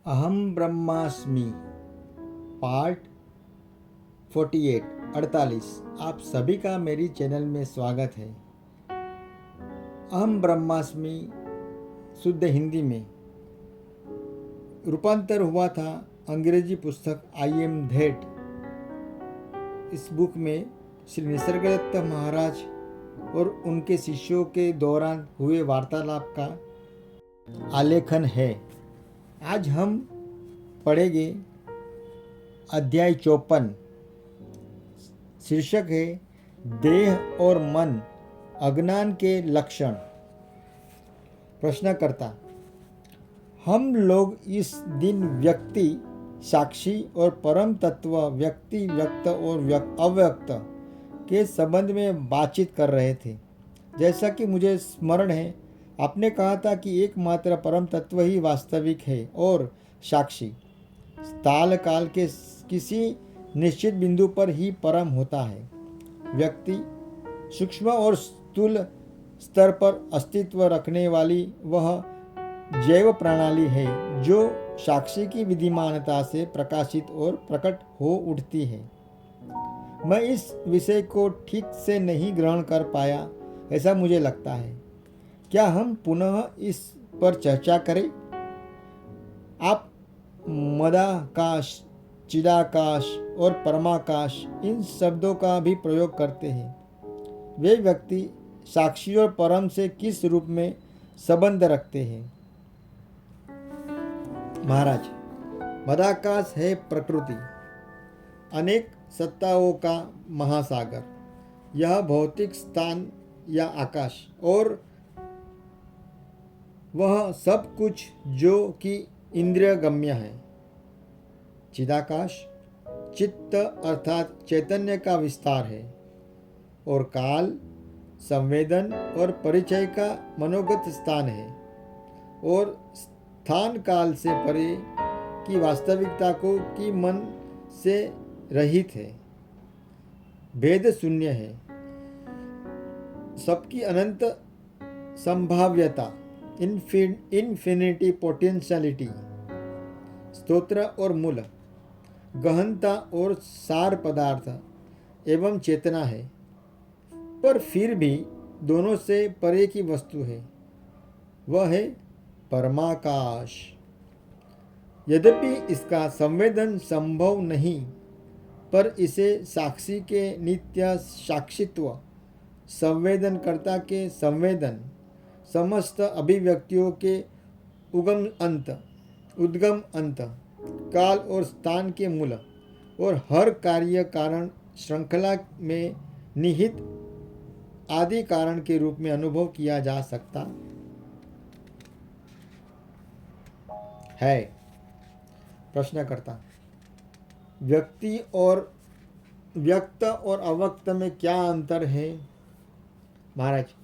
अहम ब्रह्मास्मि पार्ट 48 आप सभी का मेरी चैनल में स्वागत है। अहम ब्रह्मास्मि शुद्ध हिंदी में रूपांतर हुआ था अंग्रेजी पुस्तक आई एम दैट। इस बुक में श्री निसर्गदत्त महाराज और उनके शिष्यों के दौरान हुए वार्तालाप का आलेखन है। आज हम पढ़ेंगे अध्याय 54। शीर्षक है देह और मन अज्ञान के लक्षण। प्रश्नकर्ता, हम लोग इस दिन व्यक्ति, साक्षी और परम तत्व, व्यक्ति, व्यक्त और अव्यक्त के संबंध में बातचीत कर रहे थे। जैसा कि मुझे स्मरण है, आपने कहा था कि एकमात्र परम तत्व ही वास्तविक है और साक्षी स्थाल काल के किसी निश्चित बिंदु पर ही परम होता है। व्यक्ति सूक्ष्म और स्थूल स्तर पर अस्तित्व रखने वाली वह जैव प्रणाली है जो साक्षी की विद्यमानता से प्रकाशित और प्रकट हो उठती है। मैं इस विषय को ठीक से नहीं ग्रहण कर पाया, ऐसा मुझे लगता है। क्या हम पुनः इस पर चर्चा करें? आप मदाकाश, चिदाकाश और परमाकाश इन शब्दों का भी प्रयोग करते हैं। वे व्यक्ति साक्षी और परम से किस रूप में संबंध रखते हैं? महाराज, मदाकाश है प्रकृति, अनेक सत्ताओं का महासागर। यह भौतिक स्थान या आकाश और वह सब कुछ जो कि इंद्रिय गम्य है। चिदाकाश चित्त अर्थात चैतन्य का विस्तार है और काल संवेदन और परिचय का मनोगत स्थान है और स्थान काल से परे की वास्तविकता को की मन से रहित है, भेद शून्य है। सबकी अनंत संभाव्यता, इन्फिनिटी पोटेंशियलिटी, स्तोत्र और मूल, गहनता और सार पदार्थ एवं चेतना है, पर फिर भी दोनों से परे की वस्तु है, वह है परमाकाश। यद्यपि इसका संवेदन संभव नहीं, पर इसे साक्षी के नित्य साक्षित्व, संवेदनकर्ता के संवेदन, समस्त अभिव्यक्तियों के उद्गम अंत, काल और स्थान के मूल और हर कार्य कारण श्रृंखला में निहित आदि कारण के रूप में अनुभव किया जा सकता है। प्रश्नकर्ता, व्यक्ति और व्यक्त और अव्यक्त में क्या अंतर है? महाराज,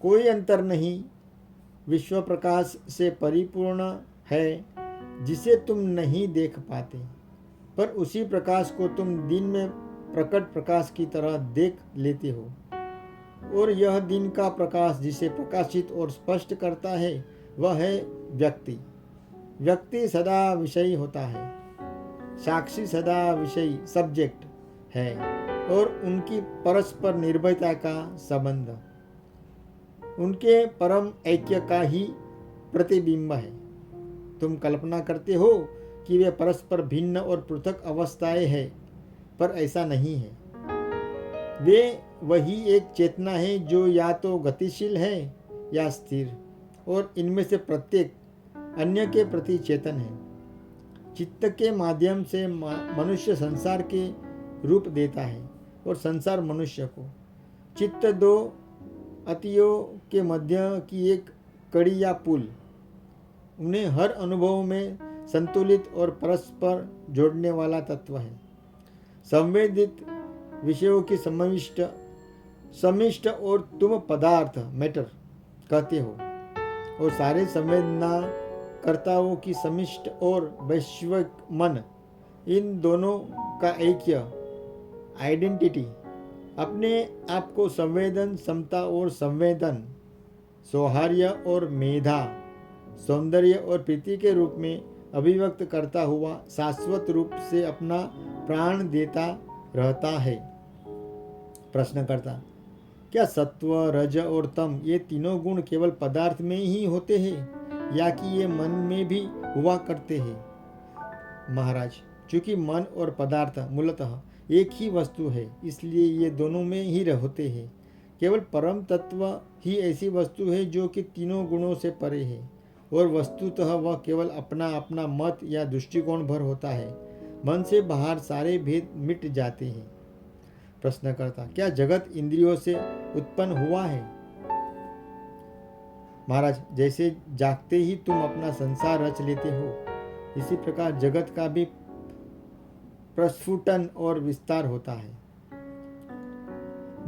कोई अंतर नहीं। विश्व प्रकाश से परिपूर्ण है जिसे तुम नहीं देख पाते, पर उसी प्रकाश को तुम दिन में प्रकट प्रकाश की तरह देख लेते हो। और यह दिन का प्रकाश जिसे प्रकाशित और स्पष्ट करता है वह है व्यक्ति। व्यक्ति सदा विषयी होता है, साक्षी सदा विषयी सब्जेक्ट है और उनकी परस्पर निर्भरता का संबंध उनके परम ऐक्य का ही प्रतिबिंब है। तुम कल्पना करते हो कि वे परस्पर भिन्न और पृथक अवस्थाएं हैं, पर ऐसा नहीं है। वे वही एक चेतना है जो या तो गतिशील है या स्थिर, और इनमें से प्रत्येक अन्य के प्रति चेतन है। चित्त के माध्यम से मनुष्य संसार के रूप देता है और संसार मनुष्य को। चित्त दो अतियों के मध्य की एक कड़ी या पुल, उन्हें हर अनुभव में संतुलित और परस्पर जोड़ने वाला तत्व है। संवेदित विषयों की समिष्ट और तुम पदार्थ मैटर कहते हो, और सारे संवेदनाकर्ताओं की समिष्ट और वैश्विक मन, इन दोनों का ऐक्य आइडेंटिटी अपने आप को संवेदन, समता और संवेदन, सौहार्य और मेधा, सौंदर्य और प्रीति के रूप में अभिव्यक्त करता हुआ शाश्वत रूप से अपना प्राण देता रहता है। प्रश्नकर्ता, क्या सत्व, रज और तम ये तीनों गुण केवल पदार्थ में ही होते हैं या कि ये मन में भी हुआ करते हैं? महाराज, चूंकि मन और पदार्थ मूलतः एक ही वस्तु है, इसलिए ये दोनों में ही होते हैं। केवल परम तत्व ही ऐसी वस्तु है जो कि तीनों गुणों से परे है, और वस्तुतः वह केवल अपना अपना मत या दृष्टिकोण भर होता है। मन से बाहर सारे भेद मिट जाते हैं। प्रश्नकर्ता, क्या जगत इंद्रियों से उत्पन्न हुआ है? महाराज, जैसे जागते ही तुम अपना संसार रच लेते हो, इसी प्रकार जगत का भी प्रस्फुटन और विस्तार होता है।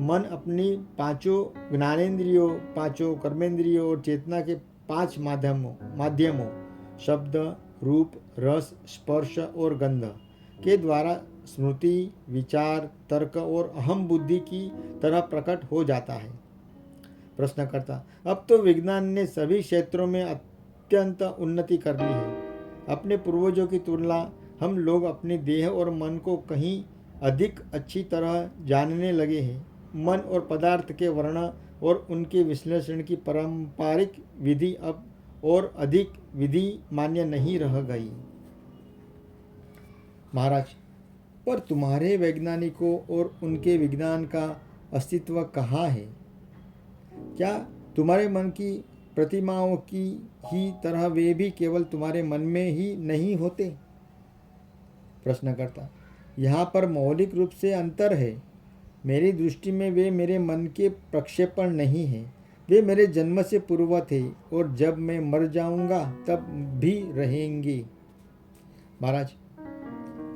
मन अपनी पांचों ज्ञानेंद्रियों, पांचों कर्मेंद्रियों और चेतना के 5 माध्यमों शब्द, रूप, रस, स्पर्श और गंध के द्वारा स्मृति, विचार, तर्क और अहम बुद्धि की तरह प्रकट हो जाता है। प्रश्नकर्ता, अब तो विज्ञान ने सभी क्षेत्रों में अत्यंत उन्नति कर ली है। अपने पूर्वजों की तुलना हम लोग अपने देह और मन को कहीं अधिक अच्छी तरह जानने लगे हैं। मन और पदार्थ के वर्ण और उनके विश्लेषण की पारंपरिक विधि अब और अधिक विधि मान्य नहीं रह गई। महाराज, पर तुम्हारे वैज्ञानिकों और उनके विज्ञान का अस्तित्व कहाँ है? क्या तुम्हारे मन की प्रतिमाओं की ही तरह वे भी केवल तुम्हारे मन में ही नहीं होते? प्रश्नकर्ता, यहाँ पर मौलिक रूप से अंतर है। मेरी दृष्टि में वे मेरे मन के प्रक्षेपण नहीं हैं। वे मेरे जन्म से पूर्व थे और जब मैं मर जाऊंगा तब भी रहेंगे। महाराज,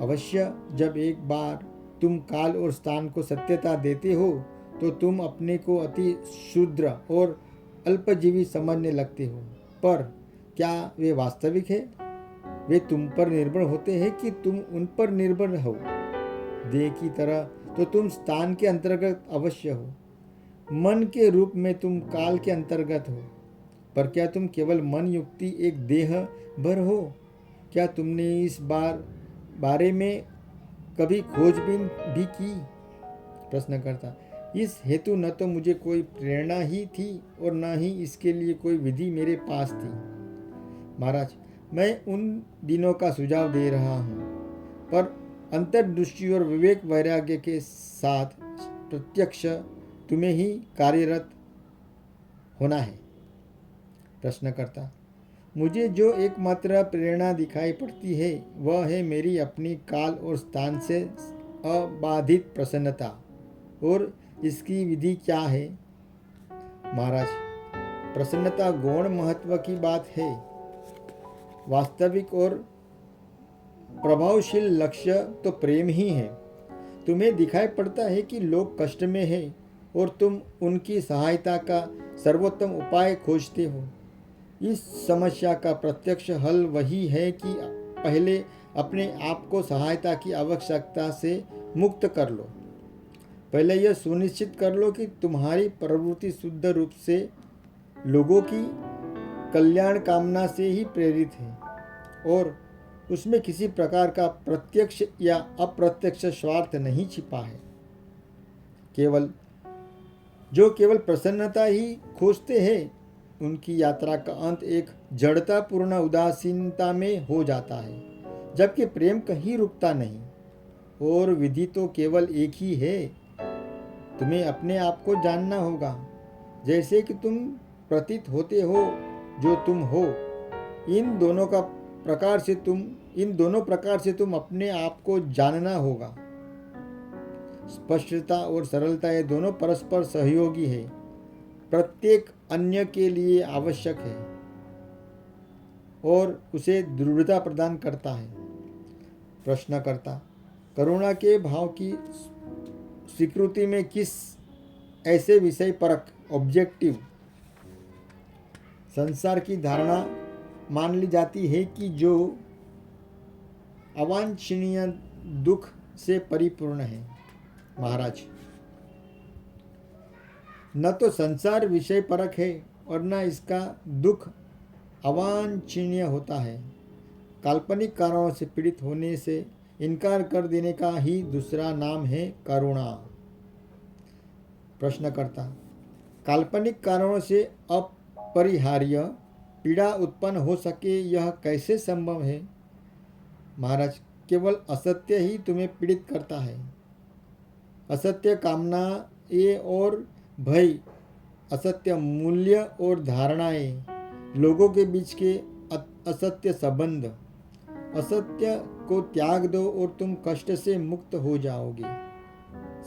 अवश्य जब एक बार तुम काल और स्थान को सत्यता देते हो तो तुम अपने को अति शूद्र और अल्पजीवी समझने लगते हो। पर क्या वे वास्तविक है? वे तुम पर निर्भर होते हैं कि तुम उन पर निर्भर हो। देह की तरह तो तुम स्थान के अंतर्गत अवश्य हो। मन के रूप में तुम काल के अंतर्गत हो। पर क्या तुम केवल मन युक्ति एक देह भर हो? क्या तुमने इस बारे में कभी खोजबीन भी की? प्रश्नकर्ता, इस हेतु न तो मुझे कोई प्रेरणा ही थी और न ही इसके लिए कोई विधि मेरे पास थी। महाराज, मैं उन दिनों का सुझाव दे रहा हूँ, पर अंतर्दृष्टि और विवेक वैराग्य के साथ प्रत्यक्ष तुम्हें ही कार्यरत होना है। प्रश्नकर्ता, मुझे जो एकमात्र प्रेरणा दिखाई पड़ती है वह है मेरी अपनी काल और स्थान से अबाधित प्रसन्नता। और इसकी विधि क्या है? महाराज, प्रसन्नता गौण महत्व की बात है। वास्तविक और प्रभावशील लक्ष्य तो प्रेम ही है। तुम्हें दिखाई पड़ता है कि लोग कष्ट में हैं और तुम उनकी सहायता का सर्वोत्तम उपाय खोजते हो। इस समस्या का प्रत्यक्ष हल वही है कि पहले अपने आप को सहायता की आवश्यकता से मुक्त कर लो। पहले यह सुनिश्चित कर लो कि तुम्हारी प्रवृत्ति शुद्ध रूप से लोगों की कल्याण कामना से ही प्रेरित है और उसमें किसी प्रकार का प्रत्यक्ष या अप्रत्यक्ष स्वार्थ नहीं छिपा है। केवल प्रसन्नता ही खोजते हैं, उनकी यात्रा का अंत एक जड़तापूर्ण उदासीनता में हो जाता है, जबकि प्रेम कहीं रुकता नहीं। और विधि तो केवल एक ही है। तुम्हें अपने आप को जानना होगा, जैसे कि तुम प्रतीत होते हो जो तुम हो। इन दोनों प्रकार से तुम अपने आप को जानना होगा। स्पष्टता और सरलता ये दोनों परस्पर सहयोगी है, प्रत्येक अन्य के लिए आवश्यक है और उसे दृढ़ता प्रदान करता है। प्रश्नकर्ता, करुणा के भाव की स्वीकृति में किस ऐसे विषय परक ऑब्जेक्टिव संसार की धारणा मान ली जाती है कि जो अवांछनीय दुख से परिपूर्ण है? महाराज, न तो संसार विषय परक है और न इसका दुख अवांछनीय होता है। काल्पनिक कारणों से पीड़ित होने से इनकार कर देने का ही दूसरा नाम है करुणा। प्रश्नकर्ता, काल्पनिक कारणों से अपरिहार्य पीड़ा उत्पन्न हो सके यह कैसे संभव है? महाराज, केवल असत्य ही तुम्हें पीड़ित करता है। असत्य कामना ये और भय, असत्य मूल्य और धारणाएं, लोगों के बीच के असत्य संबंध, असत्य को त्याग दो और तुम कष्ट से मुक्त हो जाओगे।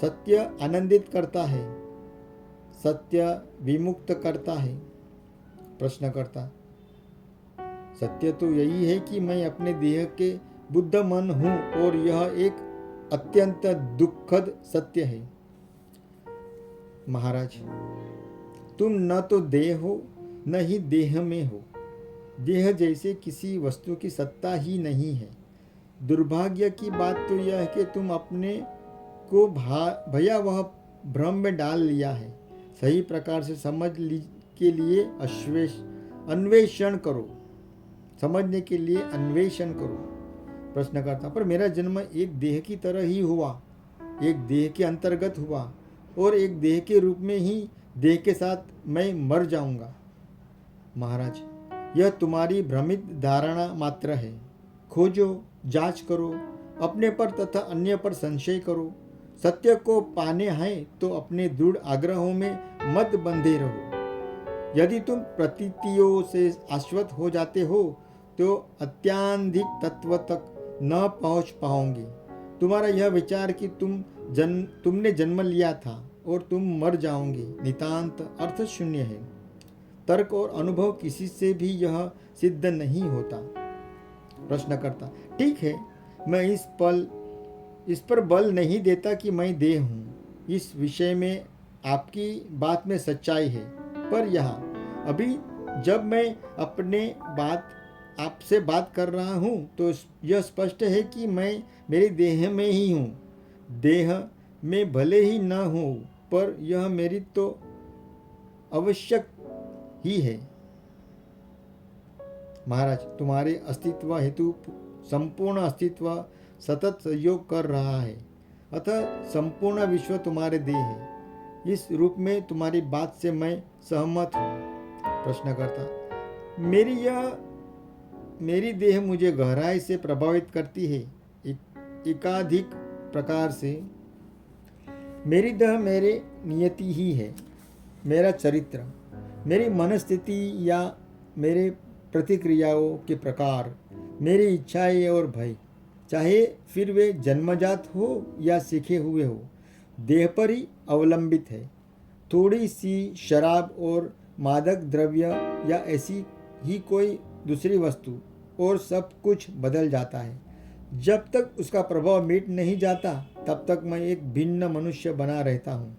सत्य आनंदित करता है, सत्य विमुक्त करता है। प्रश्नकर्ता, सत्य तो यही है कि मैं अपने देह के बुद्ध मन हूँ और यह एक अत्यंत दुखद सत्य है। महाराज, तुम न तो देह हो न ही देह में हो। देह जैसे किसी वस्तु की सत्ता ही नहीं है। दुर्भाग्य की बात तो यह है कि तुम अपने को भयावह भ्रम में डाल लिया है। सही प्रकार से के लिए अन्वेषण करो, समझने के लिए अन्वेषण करो। प्रश्नकर्ता, पर मेरा जन्म एक देह की तरह ही हुआ, एक देह के अंतर्गत हुआ और एक देह के रूप में ही देह के साथ मैं मर जाऊंगा। महाराज, यह तुम्हारी भ्रमित धारणा मात्र है। खोजो, जांच करो, अपने पर तथा अन्य पर संशय करो। सत्य को पाने हैं तो अपने दृढ़ आग्रहों में मत बंधे रहो। यदि तुम प्रतीतियों से आश्वस्त हो जाते हो तो अत्याधिक तत्व तक न पहुंच पाओगे। तुम्हारा यह विचार कि तुमने जन्म लिया था और तुम मर जाओगे नितांत अर्थ शून्य है। तर्क और अनुभव किसी से भी यह सिद्ध नहीं होता। प्रश्नकर्ता, ठीक है, मैं इस पर बल नहीं देता कि मैं देह हूँ। इस विषय में आपकी बात में सच्चाई है, पर यहाँ अभी जब मैं आपसे बात कर रहा हूँ तो यह स्पष्ट है कि मैं मेरे देह में ही हूँ। देह में भले ही न हूँ, पर यह मेरी तो आवश्यक ही है। महाराज, तुम्हारे अस्तित्व हेतु संपूर्ण अस्तित्व सतत सहयोग कर रहा है, अतः संपूर्ण विश्व तुम्हारे देह है। इस रूप में तुम्हारी बात से मैं सहमत हूँ। प्रश्नकर्ता, मेरी देह मुझे गहराई से प्रभावित करती है, एकाधिक प्रकार से। मेरी देह मेरी नियति ही है, मेरा चरित्र, मेरी मनस्थिति या मेरे प्रतिक्रियाओं के प्रकार, मेरी इच्छाएं और भय, चाहे फिर वे जन्मजात हो या सीखे हुए हो, देह पर ही अवलंबित है। थोड़ी सी शराब और मादक द्रव्य या ऐसी ही कोई दूसरी वस्तु और सब कुछ बदल जाता है। जब तक उसका प्रभाव मिट नहीं जाता तब तक मैं एक भिन्न मनुष्य बना रहता हूँ।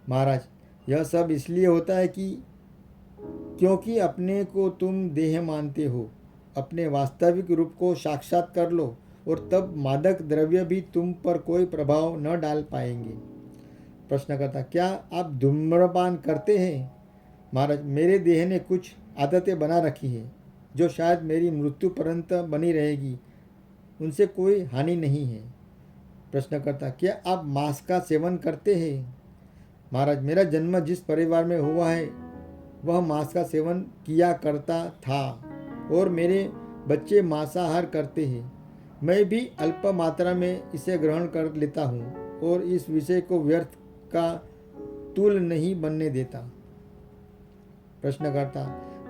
महाराज, यह सब इसलिए होता है क्योंकि अपने को तुम देह मानते हो। अपने वास्तविक रूप को साक्षात कर लो और तब मादक द्रव्य भी तुम पर कोई प्रभाव न डाल पाएंगे। प्रश्नकर्ता, क्या आप धूम्रपान करते हैं? महाराज, मेरे देह ने कुछ आदतें बना रखी है जो शायद मेरी मृत्यु पर्यंत बनी रहेगी, उनसे कोई हानि नहीं है। प्रश्नकर्ता, क्या आप मांस का सेवन करते हैं? महाराज, मेरा जन्म जिस परिवार में हुआ है वह मांस का सेवन किया करता था और मेरे बच्चे मांसाहार करते हैं। मैं भी अल्प मात्रा में इसे ग्रहण कर लेता हूँ और इस विषय को व्यर्थ का तूल नहीं बनने देता। प्रश्नकर्ता,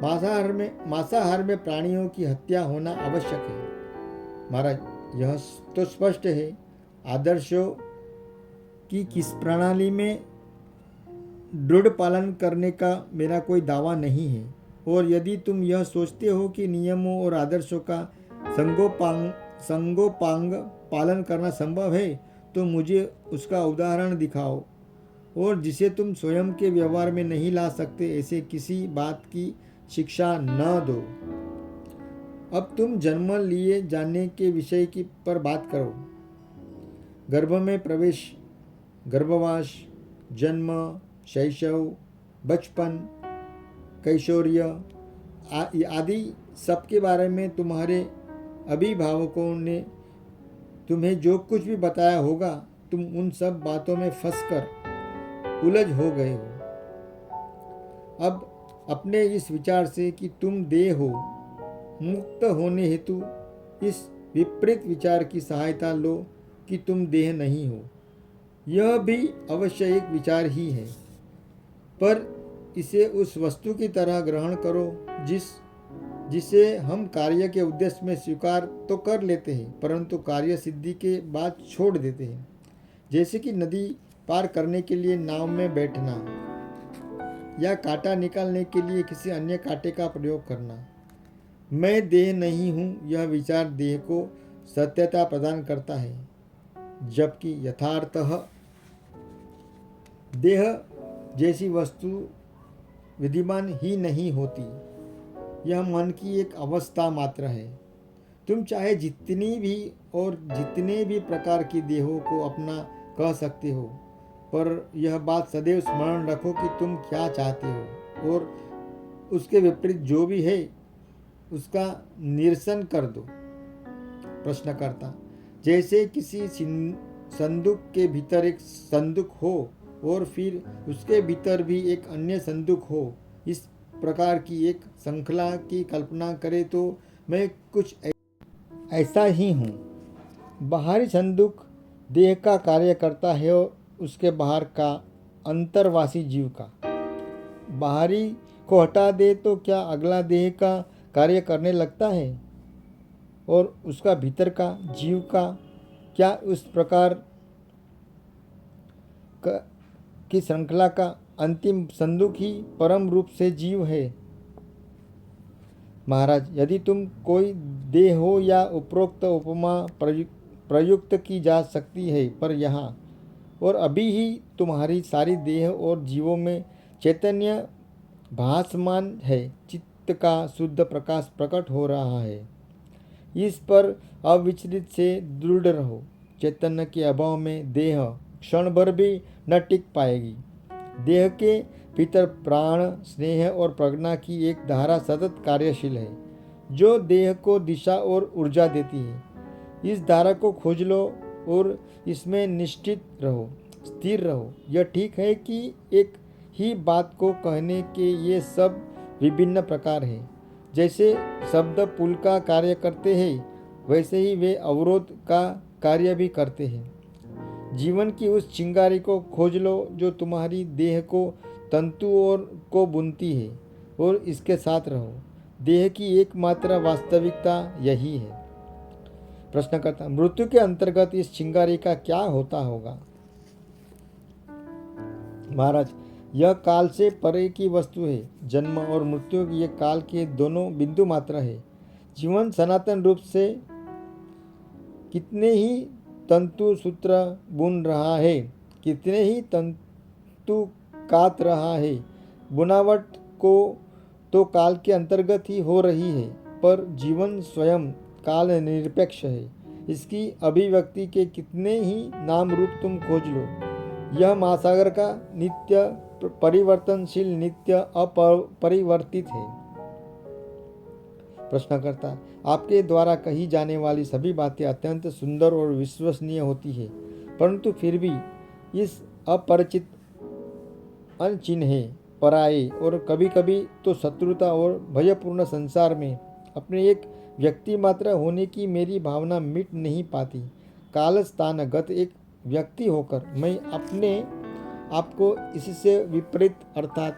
मांसाहार में प्राणियों की हत्या होना आवश्यक है। महाराज, यह तो स्पष्ट है। आदर्शों की किस प्रणाली में दृढ़ पालन करने का मेरा कोई दावा नहीं है, और यदि तुम यह सोचते हो कि नियमों और आदर्शों का संगोपांग पालन करना संभव है तो मुझे उसका उदाहरण दिखाओ, और जिसे तुम स्वयं के व्यवहार में नहीं ला सकते ऐसे किसी बात की शिक्षा न दो। अब तुम जन्म लिए जाने के विषय की पर बात करो। गर्भ में प्रवेश, गर्भवास, जन्म, शैशव, बचपन, कैशोर्य आदि सबके बारे में तुम्हारे अभिभावकों ने तुम्हें जो कुछ भी बताया होगा, तुम उन सब बातों में फंसकर उलझ हो गए हो। अब अपने इस विचार से कि तुम देह हो, मुक्त होने हेतु इस विपरीत विचार की सहायता लो कि तुम देह नहीं हो। यह भी अवश्य एक विचार ही है, पर इसे उस वस्तु की तरह ग्रहण करो जिसे हम कार्य के उद्देश्य में स्वीकार तो कर लेते हैं, परंतु कार्य सिद्धि के बाद छोड़ देते हैं। जैसे कि नदी पार करने के लिए नाव में बैठना या कांटा निकालने के लिए किसी अन्य कांटे का प्रयोग करना। मैं देह नहीं हूँ, यह विचार देह को सत्यता प्रदान करता है, जबकि यथार्थतः देह जैसी वस्तु विद्यमान ही नहीं होती। यह मन की एक अवस्था मात्र है। तुम चाहे जितनी भी और जितने भी प्रकार की देहों को अपना कह सकते हो, पर यह बात सदैव स्मरण रखो कि तुम क्या चाहते हो और उसके विपरीत जो भी है उसका निरसन कर दो। प्रश्नकर्ता, जैसे किसी संदूक के भीतर एक संदूक हो और फिर उसके भीतर भी एक अन्य संदूक हो, इस प्रकार की एक श्रृंखला की कल्पना करें तो मैं कुछ ऐसा ही हूँ। बाहरी संदूक देह का कार्य करता है और उसके बाहर का अंतर्वासी जीव का। बाहरी को हटा दे तो क्या अगला देह का कार्य करने लगता है और उसका भीतर का जीव का क्या उस प्रकार की श्रृंखला का अंतिम संदूक ही परम रूप से जीव है? महाराज, यदि तुम कोई देह हो या उपरोक्त उपमा प्रयुक्त की जा सकती है, पर यहाँ और अभी ही तुम्हारी सारी देह और जीवों में चैतन्य भासमान है। चित्त का शुद्ध प्रकाश प्रकट हो रहा है। इस पर अविचलित से दृढ़ रहो। चैतन्य के अभाव में देह क्षण भर भी न टिक पाएगी। देह के भीतर प्राण, स्नेह और प्रज्ञा की एक धारा सतत कार्यशील है, जो देह को दिशा और ऊर्जा देती है। इस धारा को खोज लो और इसमें निश्चित रहो, स्थिर रहो। यह ठीक है कि एक ही बात को कहने के ये सब विभिन्न प्रकार हैं। जैसे शब्द पुल का कार्य करते हैं, वैसे ही वे अवरोध का कार्य भी करते हैं। जीवन की उस चिंगारी को खोज लो जो तुम्हारी देह को तंतुओं को बुनती है और इसके साथ रहो। देह की एकमात्र वास्तविकता यही है। प्रश्नकर्ता, मृत्यु के अंतर्गत इस चिंगारी का क्या होता होगा? महाराज, यह काल से परे की वस्तु है। जन्म और मृत्यु ये काल के दोनों बिंदु मात्र है। जीवन सनातन रूप से कितने ही तंतु सूत्र बुन रहा है, कितने ही तंतु काट रहा है। बुनावट को तो काल के अंतर्गत ही हो रही है, पर जीवन स्वयं काल निरपेक्ष है। इसकी अभिव्यक्ति के कितने ही नाम रूप तुम खोज लो। यह महासागर का नित्य परिवर्तनशील, नित्य अपरिवर्तित है। प्रश्नकर्ता, आपके द्वारा कही जाने वाली सभी बातें अत्यंत सुंदर और विश्वसनीय होती है, परंतु फिर भी इस अपरिचित, अनचिन्हे, पराये और कभी कभी तो शत्रुता और भयपूर्ण संसार में अपने एक व्यक्ति मात्र होने की मेरी भावना मिट नहीं पाती। काल स्थानगत एक व्यक्ति होकर मैं अपने आपको इससे विपरीत अर्थात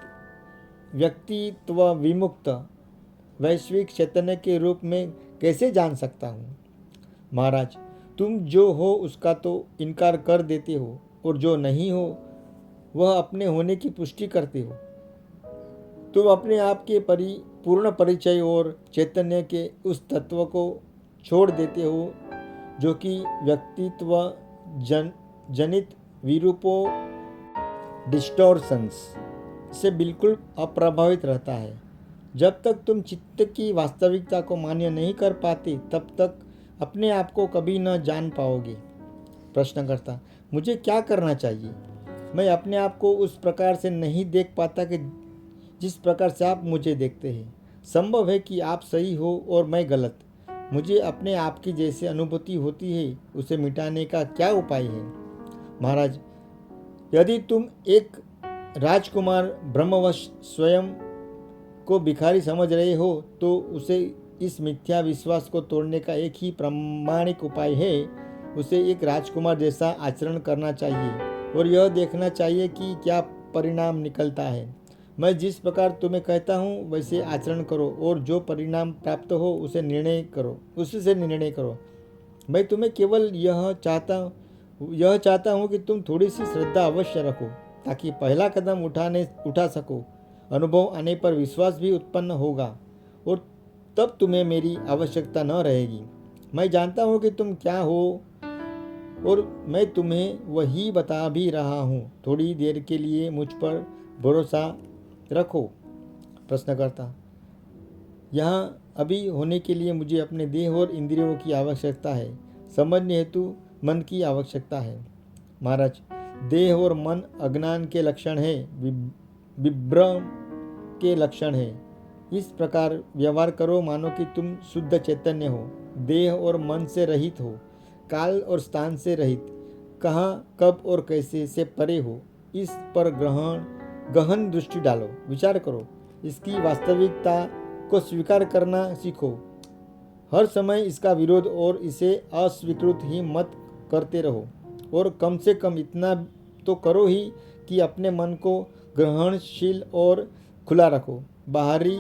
व्यक्तित्व विमुक्त वैश्विक चैतन्य के रूप में कैसे जान सकता हूँ? महाराज, तुम जो हो उसका तो इनकार कर देते हो और जो नहीं हो वह अपने होने की पुष्टि करते हो। तुम अपने आप के पूर्ण परिचय और चैतन्य के उस तत्व को छोड़ देते हो जो कि व्यक्तित्व जनित विरूपों, डिस्टॉर्शंस से बिल्कुल अप्रभावित रहता है। जब तक तुम चित्त की वास्तविकता को मान्य नहीं कर पाते, तब तक अपने आप को कभी न जान पाओगे। प्रश्नकर्ता, मुझे क्या करना चाहिए? मैं अपने आप को उस प्रकार से नहीं देख पाता कि जिस प्रकार से आप मुझे देखते हैं। संभव है कि आप सही हो और मैं गलत। मुझे अपने आप की जैसे अनुभूति होती है उसे मिटाने का क्या उपाय है? महाराज, यदि तुम एक राजकुमार ब्रह्मवश स्वयं को भिखारी समझ रहे हो तो उसे इस मिथ्या विश्वास को तोड़ने का एक ही प्रामाणिक उपाय है। उसे एक राजकुमार जैसा आचरण करना चाहिए और यह देखना चाहिए कि क्या परिणाम निकलता है। मैं जिस प्रकार तुम्हें कहता हूँ वैसे आचरण करो और जो परिणाम प्राप्त हो उससे निर्णय करो। मैं तुम्हें केवल यह चाहता हूँ कि तुम थोड़ी सी श्रद्धा अवश्य रखो ताकि पहला कदम उठा सको। अनुभव आने पर विश्वास भी उत्पन्न होगा और तब तुम्हें मेरी आवश्यकता न रहेगी। मैं जानता हूँ कि तुम क्या हो और मैं तुम्हें वही बता भी रहा हूँ। थोड़ी देर के लिए मुझ पर भरोसा रखो। प्रश्नकर्ता, यहाँ अभी होने के लिए मुझे अपने देह और इंद्रियों की आवश्यकता है। समझने हेतु मन की आवश्यकता है। महाराज, देह और मन अज्ञान के लक्षण है, विभ्रम के लक्षण है। इस प्रकार व्यवहार करो मानो कि तुम शुद्ध चैतन्य हो, देह और मन से रहित हो, काल और स्थान से रहित, कहाँ कब और कैसे से परे हो। इस पर गहन दृष्टि डालो, विचार करो, इसकी वास्तविकता को स्वीकार करना सीखो। हर समय इसका विरोध और इसे अस्वीकृत ही मत करते रहो और कम से कम इतना तो करो ही कि अपने मन को ग्रहणशील और खुला रखो। बाहरी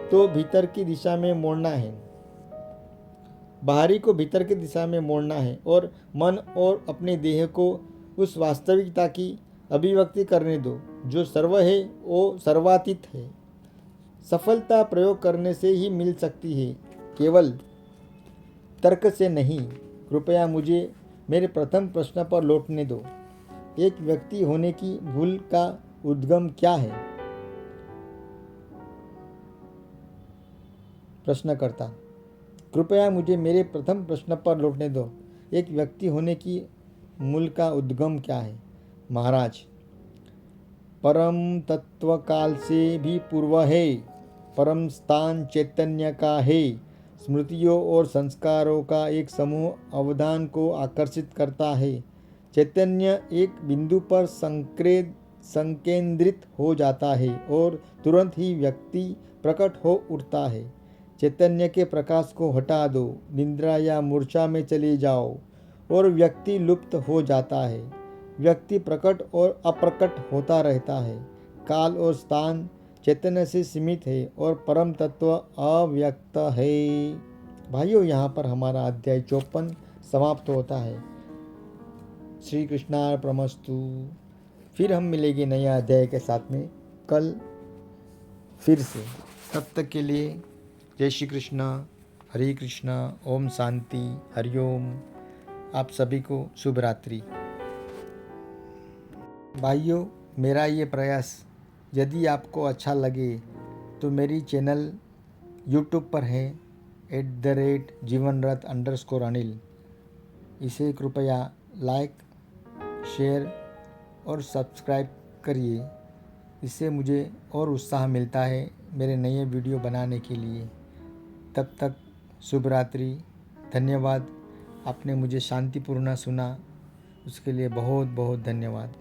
को भीतर की दिशा में मोड़ना है और मन और अपने देह को उस वास्तविकता की अभिव्यक्ति करने दो जो सर्व है, वो सर्वातीत है। सफलता प्रयोग करने से ही मिल सकती है, केवल तर्क से नहीं। कृपया मुझे मेरे प्रथम प्रश्न पर लौटने दो। एक व्यक्ति होने की भूल का उद्गम क्या है? प्रश्नकर्ता, कृपया मुझे मेरे प्रथम प्रश्न पर लौटने दो। एक व्यक्ति होने की मूल का उद्गम क्या है? महाराज, परम तत्व काल से भी पूर्व है। परम स्थान चैतन्य का है। स्मृतियों और संस्कारों का एक समूह अवधान को आकर्षित करता है। चैतन्य एक बिंदु पर संकेंद्रित हो जाता है और तुरंत ही व्यक्ति प्रकट हो उठता है। चैतन्य के प्रकाश को हटा दो, निद्रा या मूर्छा में चले जाओ और व्यक्ति लुप्त हो जाता है। व्यक्ति प्रकट और अप्रकट होता रहता है। काल और स्थान चैतन्य से सीमित है और परम तत्व अव्यक्त है। भाइयों, यहाँ पर हमारा अध्याय 54 समाप्त होता है। श्री कृष्णार्पणमस्तु। फिर हम मिलेंगे नए अध्याय के साथ में कल फिर से। तब तक के लिए जय श्री कृष्ण, हरे कृष्णा, ओम शांति, हरिओम। आप सभी को शुभ रात्रि। भाइयों, मेरा ये प्रयास यदि आपको अच्छा लगे तो मेरी चैनल यूट्यूब पर है @जीवनरथ_अनिल। इसे कृपया लाइक, शेयर और सब्सक्राइब करिए। इससे मुझे और उत्साह मिलता है मेरे नए वीडियो बनाने के लिए। तब तक शुभ रात्रि। धन्यवाद। आपने मुझे शांतिपूर्ण सुना, उसके लिए बहुत बहुत धन्यवाद।